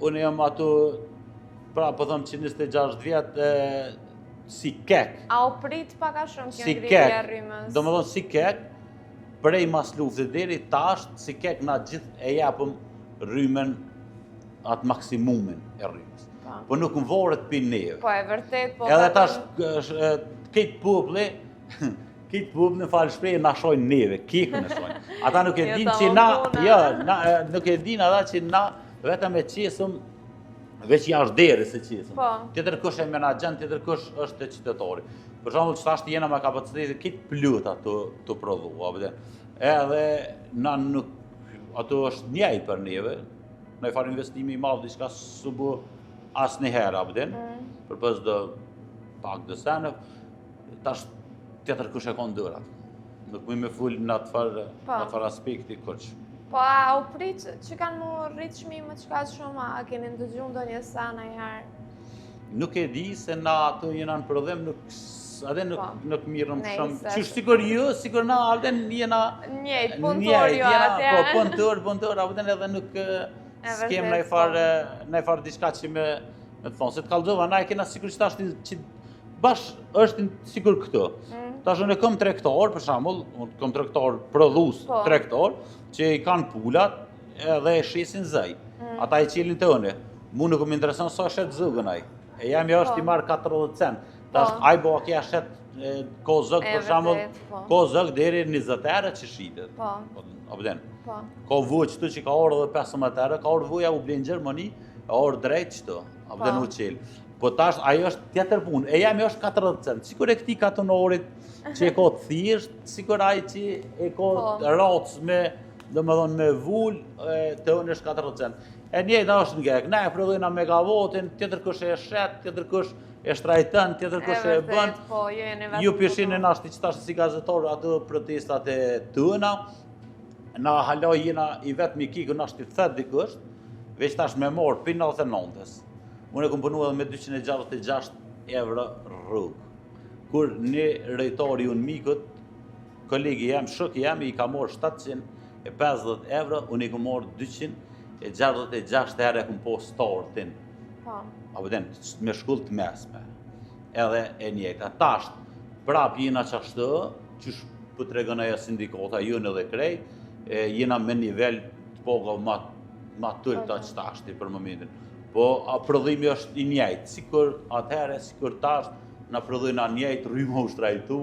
unë jam ato, pra po thëmë që 26 vjetë, si kek. A u prit pak a shumë kjo Si ngritje e kek, rrymës? do më thonë si kek, prej mas luftit deri tash, si kek na gjithë e japëm rrymen atë maksimumin e rrymës. Po nuk më vorët për neve. Po e vërtet, po... Edhe tash, këtë populli, këtë populli në falë shprejë na shojnë neve, kekën e shojnë. Ata nuk e din që na, nuk e din ata që na vetëm e qesëm, veç jashtë deri se qesëm. Tjetër kush e menaxhen, tjetër kush është e qytetari. Për shembull, çfarë jena me kapacitetin këtë pluta të prodhu, apo edhe na nuk ato është njëjtë për neve. Ne fare investimi i madh diçka s'u bë asnjëherë, apo përpos do pak të sene, tash tjetër kush e ka ndërat. Nuk më me ful në atë aspekti kush. Po a u prit që kanë mu rrit çmimet çka shumë, a keni ndëgju ndonjë sa ndonjëherë? Nuk e di se na ato jena në prodhim, nuk mirëm shumë. Qysh sikur ju, sikur na avden jena njëjtë, punëtor ju atje. Po punëtor, avden edhe nuk s'kem nej farë diçka që me të thonë. Se të kallëzova, na e kena sikur që tash që bash është sikur këto. Tash unë kam tregtar, për shembull, unë kam tregtar prodhues, tregtar, që i kanë pulat edhe e shesin zëj. Ata i qelin të une. Mu nuk më intereson sa shet zëgën aj. E jam ja është i marrë 40 cent. Tash aj bo a kja shet ko zëg, për shembull, ko zëg deri 20 ere që shitet. Abden. Ka vuj qëtu që ka orë dhe 15 ere, ka orë vuja u blenë në Gjermani, e orë drejt qëtu. Abden u qelë. Po tash ajo është tjetër punë. E jam ja është 40 cent. Sikur e këti katonorit që e ka të thjesht, sikur aj që e ka racë me, do më thonë me vull, të unë është 40 cent. E njëjtë është ngek, ne e prodhojna megavotin, tjetër kush e shet, tjetër kush e shtrajtën, tjetër kush e bën. Ju pishin e nashti që tash si gazetor ato protestat e tëna, na haloj jena i vetë mi kiku nashti thet dikush, veç tash me morë për 99-ës. Unë e kom punu edhe me 266 euro rrugë. Kur një rejtori unë mikët, kolegi jam, shoki jam, i ka morë 750 euro, unë i kom morë 266 euro e kom po startin. Apo den, me shkull të mesme. Edhe e njëjta. Tasht, prap jena qashtë, qysh për të regën aja sindikata, jënë edhe krejt, jena me nivel të poga ma tëllë që tashti për momentin. Po, prodhimi është i njëjtë, sikur atëhere, sikur tasht, na prodhojna njëjtë, rrymë u shtrajtu.